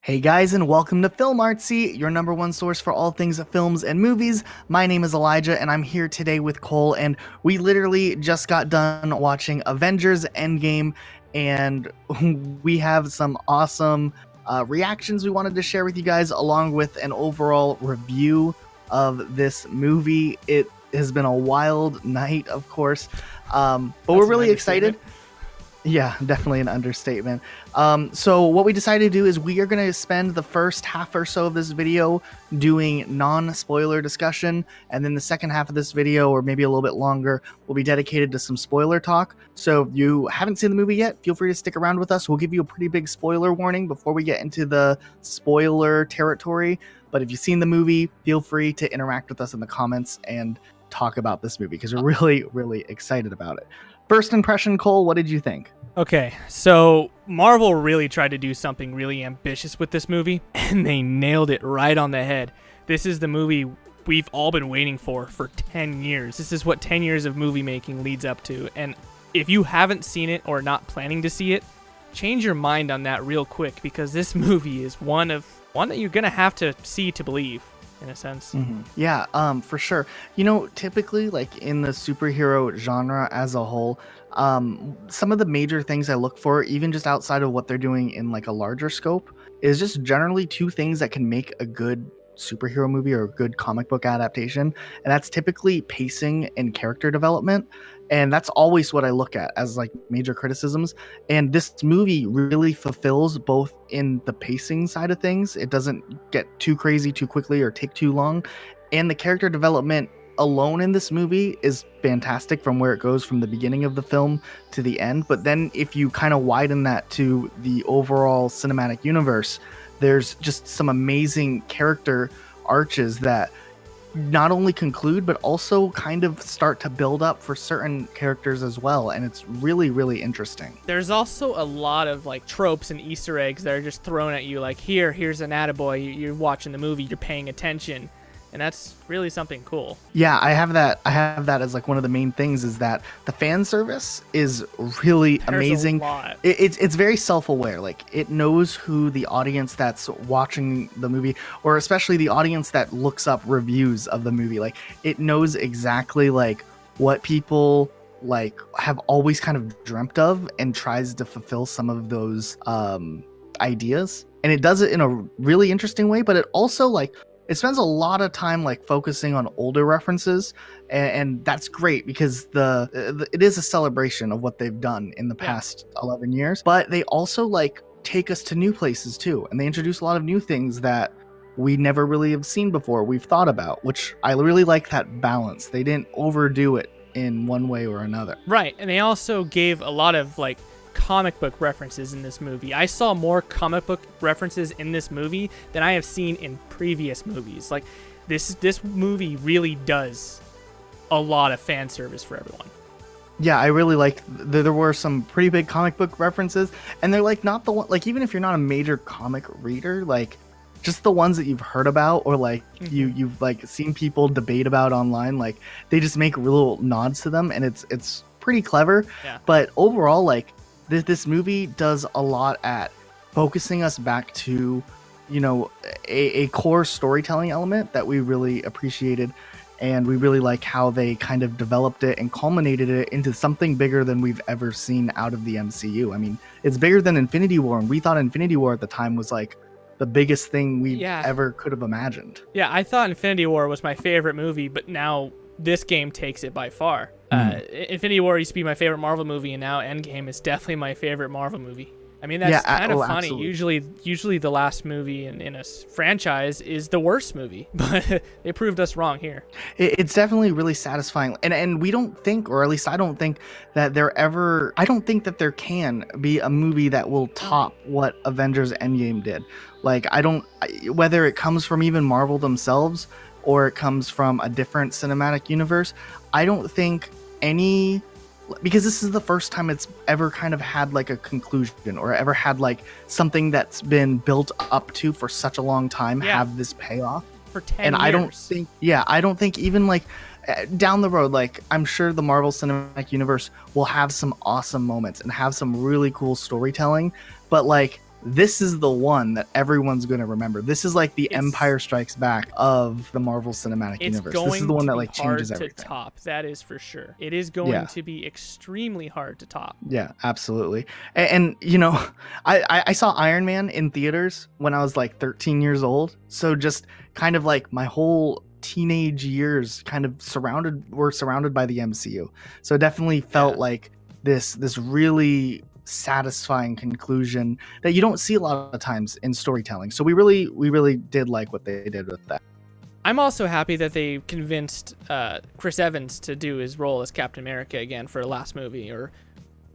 Hey guys, and welcome to Film Artsy, your number one source for all things films and movies. My name is Elijah, and I'm here today with Cole, and we literally just got done watching Avengers Endgame, and we have some awesome reactions we wanted to share with you guys, along with an overall review of this movie. It has been a wild night, of course, but we're really excited. Yeah, definitely an understatement. So what we decided to do is we are going to spend the first half or so of this video doing non-spoiler discussion, and then the second half of this video, or maybe a little bit longer, will be dedicated to some spoiler talk. So if you haven't seen the movie yet, feel free to stick around with us. We'll give you a pretty big spoiler warning before we get into the spoiler territory. But if you've seen the movie, feel free to interact with us in the comments and talk about this movie, because we're really, really excited about it. First impression, Cole, what did you think? Okay, so Marvel really tried to do something really ambitious with this movie, and they nailed it right on the head. This is the movie we've all been waiting for 10 years. This is what 10 years of movie making leads up to, and if you haven't seen it or not planning to see it, change your mind on that real quick, because this movie is one that you're going to have to see to believe, in a sense. Yeah, for sure. You know, typically, like in the superhero genre as a whole, some of the major things I look for, even just outside of what they're doing in like a larger scope, is just generally two things that can make a good superhero movie or a good comic book adaptation, and that's typically pacing and character development. And that's always what I look at as like major criticisms. And this movie really fulfills both in the pacing side of things. It doesn't get too crazy too quickly or take too long. And the character development alone in this movie is fantastic, from where it goes from the beginning of the film to the end. But then if you kind of widen that to the overall cinematic universe, there's just some amazing character arches that not only conclude but also kind of start to build up for certain characters as well, and it's really, really interesting. There's also a lot of like tropes and Easter eggs that are just thrown at you, like here's an attaboy, you're watching the movie, you're paying attention, and that's really something cool. Yeah, I have that as like one of the main things, is that the fan service is really amazing. It's very self-aware. Like, it knows who the audience that's watching the movie, or especially the audience that looks up reviews of the movie, like it knows exactly like what people like have always kind of dreamt of, and tries to fulfill some of those ideas, and it does it in a really interesting way. But it also like it spends a lot of time like focusing on older references, and that's great, because it is a celebration of what they've done in the past 11 years. But they also like take us to new places too, and they introduce a lot of new things that we never really have seen before, we've thought about, which I really like that balance. They didn't overdo it in one way or another. Right, and they also gave a lot of like comic book references in this movie. I saw more comic book references in this movie than I have seen in previous movies. Like this movie really does a lot of fan service for everyone. Yeah, I really like there were some pretty big comic book references, and they're like not the one, like even if you're not a major comic reader, like just the ones that you've heard about, or like you've like seen people debate about online, like they just make little nods to them, and it's pretty clever. Yeah. But overall, like this movie does a lot at focusing us back to, you know, a core storytelling element that we really appreciated, and we really like how they kind of developed it and culminated it into something bigger than we've ever seen out of the MCU. I mean, it's bigger than Infinity War, and we thought Infinity War at the time was like the biggest thing we ever could have imagined. Yeah, I thought Infinity War was my favorite movie, but now this game takes it by far. Infinity War used to be my favorite Marvel movie, and now Endgame is definitely my favorite Marvel movie. I mean, that's kind of funny. Absolutely. Usually the last movie in a franchise is the worst movie, but they proved us wrong here. It's definitely really satisfying, and we don't think, or at least I don't think that I don't think that there can be a movie that will top what Avengers Endgame did. Like, whether it comes from even Marvel themselves, or it comes from a different cinematic universe, I don't think because this is the first time it's ever kind of had like a conclusion, or ever had like something that's been built up to for such a long time have this payoff for 10 and years. I don't think even like down the road, like I'm sure the Marvel Cinematic Universe will have some awesome moments and have some really cool storytelling, but like this is the one that everyone's going to remember. This is like the Empire Strikes Back of the Marvel Cinematic Universe. This is the one that like changes everything. To top, that is for sure. It is going to be extremely hard to top. Yeah, absolutely. And you know, I saw Iron Man in theaters when I was like 13 years old. So just kind of like my whole teenage years kind of were surrounded by the MCU. So it definitely felt like this really satisfying conclusion that you don't see a lot of times in storytelling. So we really did like what they did with that. I'm also happy that they convinced Chris Evans to do his role as Captain America again for the last movie, or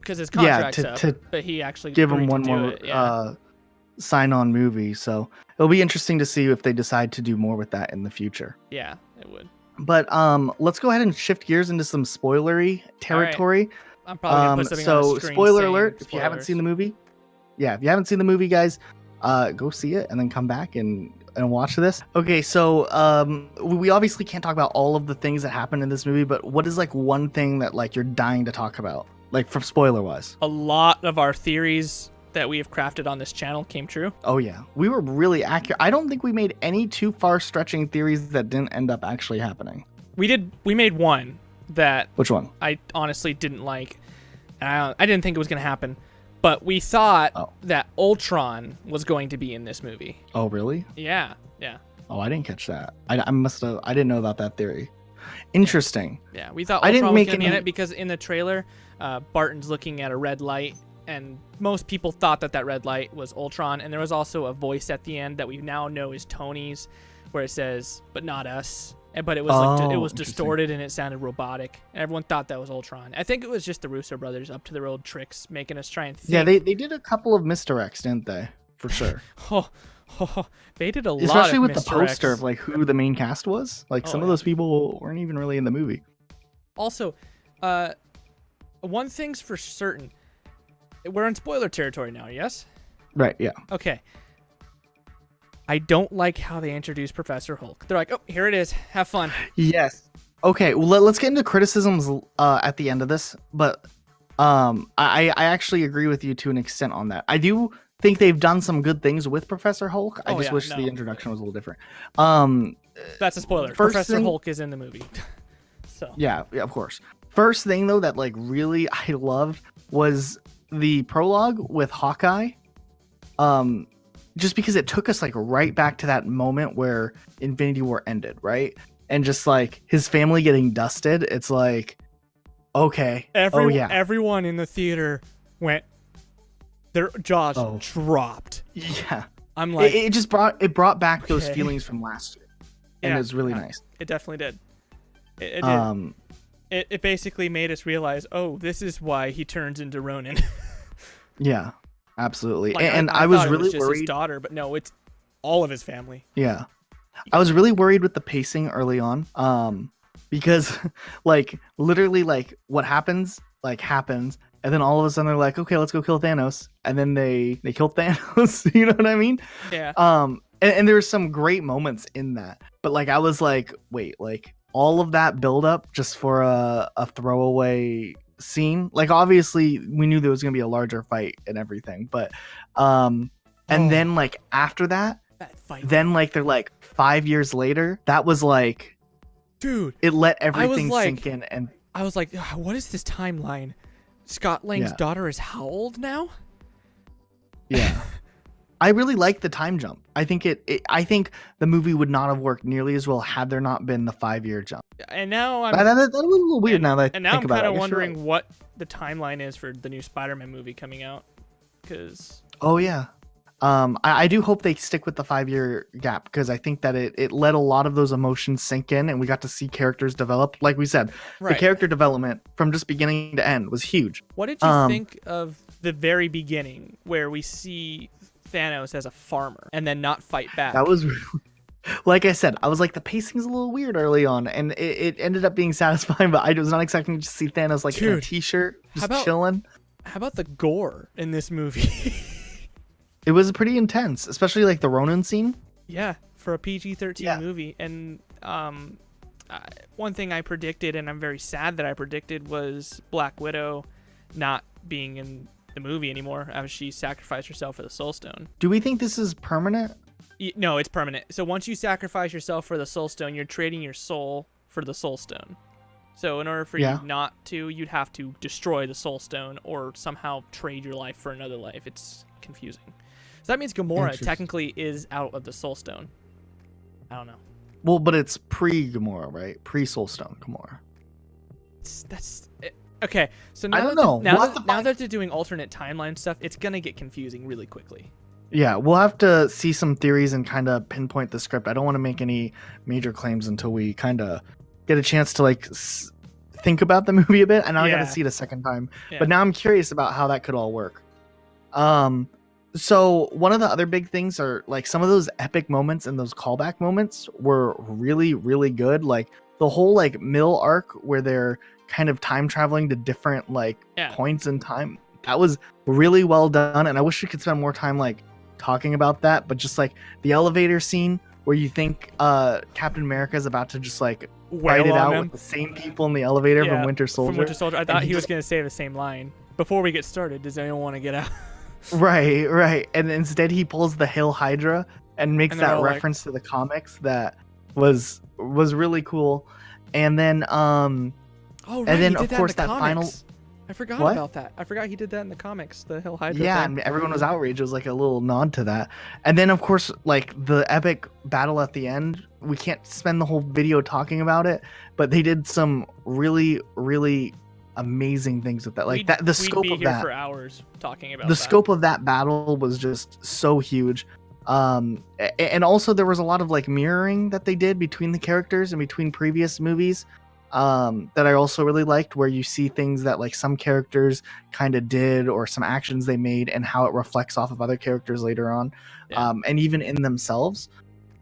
because his contract's up, but he actually give him one more sign-on movie. So it'll be interesting to see if they decide to do more with that in the future. Yeah, it would. But let's go ahead and shift gears into some spoilery territory. I'm probably gonna put something on the screen. Spoiler alert! If you haven't seen the movie, guys, go see it and then come back and watch this. Okay, so we obviously can't talk about all of the things that happen in this movie, but what is like one thing that like you're dying to talk about, like from spoiler wise? A lot of our theories that we have crafted on this channel came true. Oh yeah, we were really accurate. I don't think we made any too far stretching theories that didn't end up actually happening. We made one. Which one? I honestly didn't like. I didn't think it was going to happen, but we thought that Ultron was going to be in this movie. Oh, really? Yeah. Oh, I didn't catch that. I didn't know about that theory. Interesting. Yeah, we thought Ultron was going to be in it because in the trailer, Barton's looking at a red light, and most people thought that red light was Ultron, and there was also a voice at the end that we now know is Tony's, where it says, "But not us." But it was it was distorted and it sounded robotic. Everyone thought that was Ultron. I think it was just the Russo brothers up to their old tricks, making us try and think. Yeah, they did a couple of misdirects, didn't they? For sure. They did a lot, especially with misdirects. The poster of like who the main cast was. Like some of those people weren't even really in the movie. Also, one thing's for certain. We're in spoiler territory now, yes? Right. Yeah. Okay. I don't like how they introduced Professor Hulk. They're like, oh, here it is. Have fun. Yes. Okay, well, let's get into criticisms at the end of this. But I actually agree with you to an extent on that. I do think they've done some good things with Professor Hulk. I just wish the introduction was a little different. That's a spoiler. Professor Hulk is in the movie. So yeah, of course. First thing, though, that like really I loved was the prologue with Hawkeye. Just because it took us like right back to that moment where Infinity War ended, right? And just like his family getting dusted, it's like, okay, everyone in the theater went, their jaws dropped. Yeah, I'm like, it brought back those feelings from last year, and it was really nice. It definitely did. It did. It basically made us realize, oh, this is why he turns into Ronin. Yeah. Absolutely. Like, and I was really really it was just worried. His daughter, but no, it's all of his family. Yeah. I was really worried with the pacing early on. Because like literally like what happens, and then all of a sudden they're like, okay, let's go kill Thanos. And then they kill Thanos. You know what I mean? Yeah. And there were some great moments in that. But like I was like, wait, like all of that build up just for a throwaway scene. Like obviously we knew there was gonna be a larger fight and everything, but then like after that fight, then like they're like 5 years later, that was like, dude, it let everything sink in. And I was like, what is this timeline? Scott Lang's daughter is how old now? Yeah. I really like the time jump. I think I think the movie would not have worked nearly as well had there not been the 5-year jump. And now that was a little weird now that I think about it. And now I'm kind of wondering what the timeline is for the new Spider-Man movie coming out. Because I do hope they stick with the 5-year gap, because I think that it let a lot of those emotions sink in, and we got to see characters develop. Like we said, the character development from just beginning to end was huge. What did you think of the very beginning where we see Thanos as a farmer and then not fight back? That was like I said, I was like, the pacing's a little weird early on, and it ended up being satisfying, but I was not expecting to see Thanos like in a t-shirt just chilling. How about the gore in this movie? It was pretty intense, especially like the Ronin scene. Yeah, for a PG-13 movie. And one thing I predicted, and I'm very sad that I predicted, was Black Widow not being in the movie anymore after she sacrificed herself for the Soul Stone. Do we think this is permanent? No, it's permanent. So once you sacrifice yourself for the Soul Stone, you're trading your soul for the Soul Stone. So in order for you not to, you'd have to destroy the Soul Stone or somehow trade your life for another life. It's confusing. So that means Gamora technically is out of the Soul Stone. I don't know. Well, but it's pre-Gamora, right? Pre-Soul Stone Gamora. Okay. So now I don't know. Now that they're doing alternate timeline stuff, it's gonna get confusing really quickly. Yeah, we'll have to see some theories and kind of pinpoint the script. I don't want to make any major claims until we kind of get a chance to like think about the movie a bit. And now I got to see it a second time. Yeah. But now I'm curious about how that could all work. So one of the other big things are like some of those epic moments and those callback moments were really, really good. Like the whole like mill arc where they're kind of time traveling to different like points in time. That was really well done. And I wish we could spend more time like talking about that. But just like the elevator scene where you think Captain America is about to just like fight it out with the same people in the elevator from Winter Soldier. From Winter Soldier. I thought he was going to say the same line. Before we get started, does anyone want to get out? Right. And instead he pulls the Hail Hydra and makes that reference to the comics that was really cool. And then and then of course that final I forgot about that. I forgot he did that in the comics, the Hail Hydra thing. And everyone was outraged. It was like a little nod to that. And then of course like the epic battle at the end, we can't spend the whole video talking about it, but they did some really, really amazing things with that. Like the scope of that. For hours talking about the scope of that battle was just so huge. And also there was a lot of like mirroring that they did between the characters and between previous movies that I also really liked, where you see things that like some characters kind of did or some actions they made and how it reflects off of other characters later on, and even in themselves.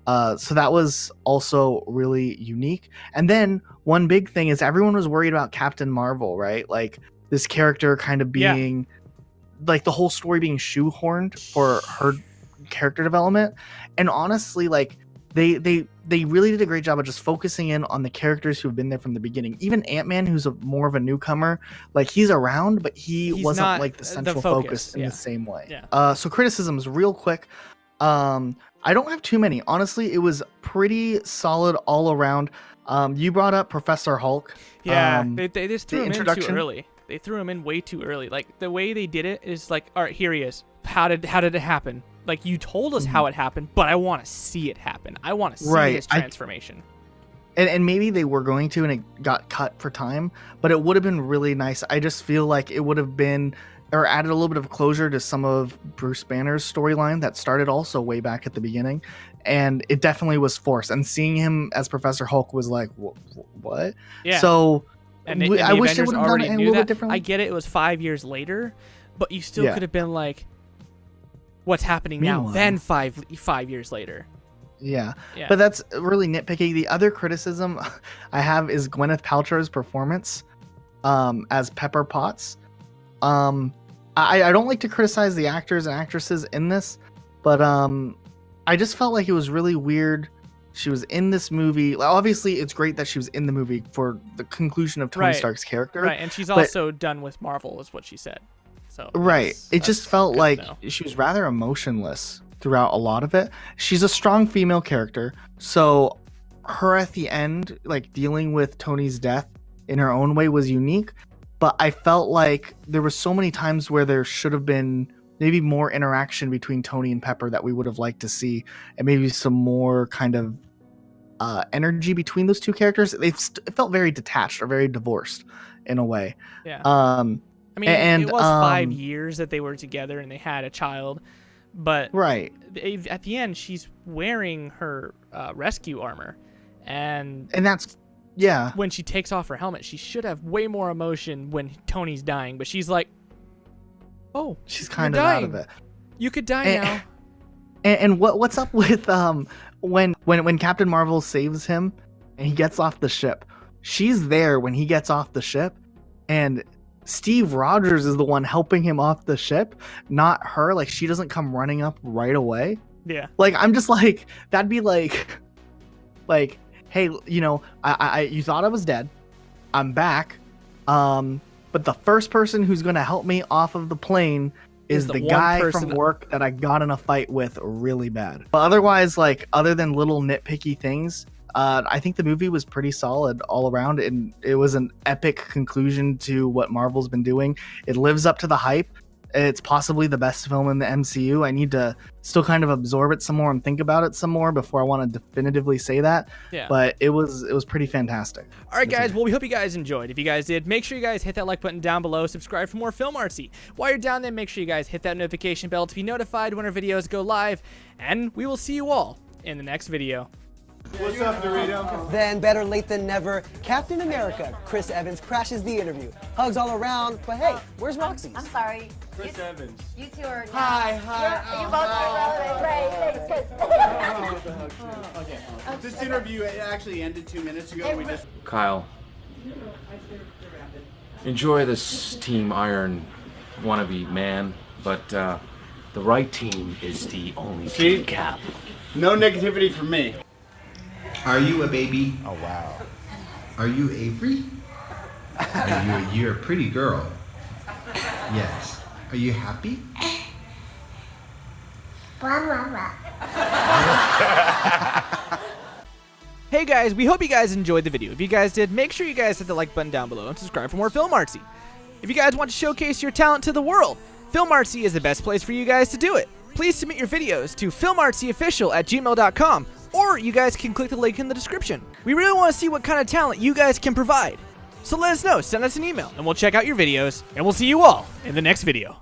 So that was also really unique. And then one big thing is everyone was worried about Captain Marvel, right? Like this character kind of being like the whole story being shoehorned for her character development. And honestly, like they really did a great job of just focusing in on the characters who've been there from the beginning. Even Ant-Man, who's more of a newcomer, like he's around, but he's wasn't like the central focus in the same way. So criticisms real quick. I don't have too many. Honestly, it was pretty solid all around. You brought up Professor Hulk. They just threw him in too early. They threw him in way too early. Like the way they did it is like, all right, here he is. How did it happen? Like you told us how it happened, but I want to see it happen. I want to see his transformation. And maybe they were going to, and it got cut for time, but it would have been really nice. I just feel like it would have been, or added a little bit of closure to some of Bruce Banner's storyline that started also way back at the beginning. And it definitely was forced. And seeing him as Professor Hulk was like, what? Yeah. So and I wish they would have done it a little bit differently. I get it was 5 years later, but you still could have been like, what's happening now? Then 5 years later. Yeah, but that's really nitpicky. The other criticism I have is Gwyneth Paltrow's performance as Pepper Potts. I don't like to criticize the actors and actresses in this, but I just felt like it was really weird. She was in this movie. Obviously, it's great that she was in the movie for the conclusion of Tony Stark's character. Right, and she's also done with Marvel, is what she said. So it just felt like she was rather emotionless throughout a lot of it. She's a strong female character, so her at the end, like dealing with Tony's death in her own way, was unique. But I felt like there were so many times where there should have been maybe more interaction between Tony and Pepper that we would have liked to see, and maybe some more kind of energy between those two characters. It felt very detached or very divorced in a way. I mean, it was 5 years that they were together and they had a child, but at the end, she's wearing her rescue armor, and that's when she takes off her helmet, she should have way more emotion when Tony's dying, but she's like, oh, she's kind of out of it. You could die now. And what's up with when Captain Marvel saves him and he gets off the ship? She's there when he gets off the ship, and Steve Rogers is the one helping him off the ship, not her. Like, she doesn't come running up right away. Yeah. Like, I'm just like, that'd be like, hey, you know, I you thought I was dead. I'm back. but the first person who's going to help me off of the plane is the guy from work that I got in a fight with really bad. But otherwise, like, other than little nitpicky things, I think the movie was pretty solid all around, and it was an epic conclusion to what Marvel's been doing. It lives up to the hype. It's possibly the best film in the MCU. I need to still kind of absorb it some more and think about it some more before I want to definitively say that. Yeah. But it was pretty fantastic. All right, guys. Well, we hope you guys enjoyed. If you guys did, make sure you guys hit that like button down below. Subscribe for more Film Artsy. While you're down there, make sure you guys hit that notification bell to be notified when our videos go live. And we will see you all in the next video. What's up, Dorito? Then, better late than never, Captain America, Chris Evans, crashes the interview. Hugs all around, but hey, where's Roxy? I'm sorry. Chris Evans. You two are. Hi. You both are relevant. Great. Okay. This interview actually ended 2 minutes ago. We just. Kyle, enjoy this Team Iron wannabe man, but the right team is the only team, Cap. No negativity from me. Are you a baby? Oh, wow. Are you Avery? You're a pretty girl. Yes. Are you happy? Hey guys, we hope you guys enjoyed the video. If you guys did, make sure you guys hit the like button down below and subscribe for more Film Artsy. If you guys want to showcase your talent to the world, Film Artsy is the best place for you guys to do it. Please submit your videos to filmartsyofficial@gmail.com, or you guys can click the link in the description. We really want to see what kind of talent you guys can provide. So let us know, send us an email, and we'll check out your videos, and we'll see you all in the next video.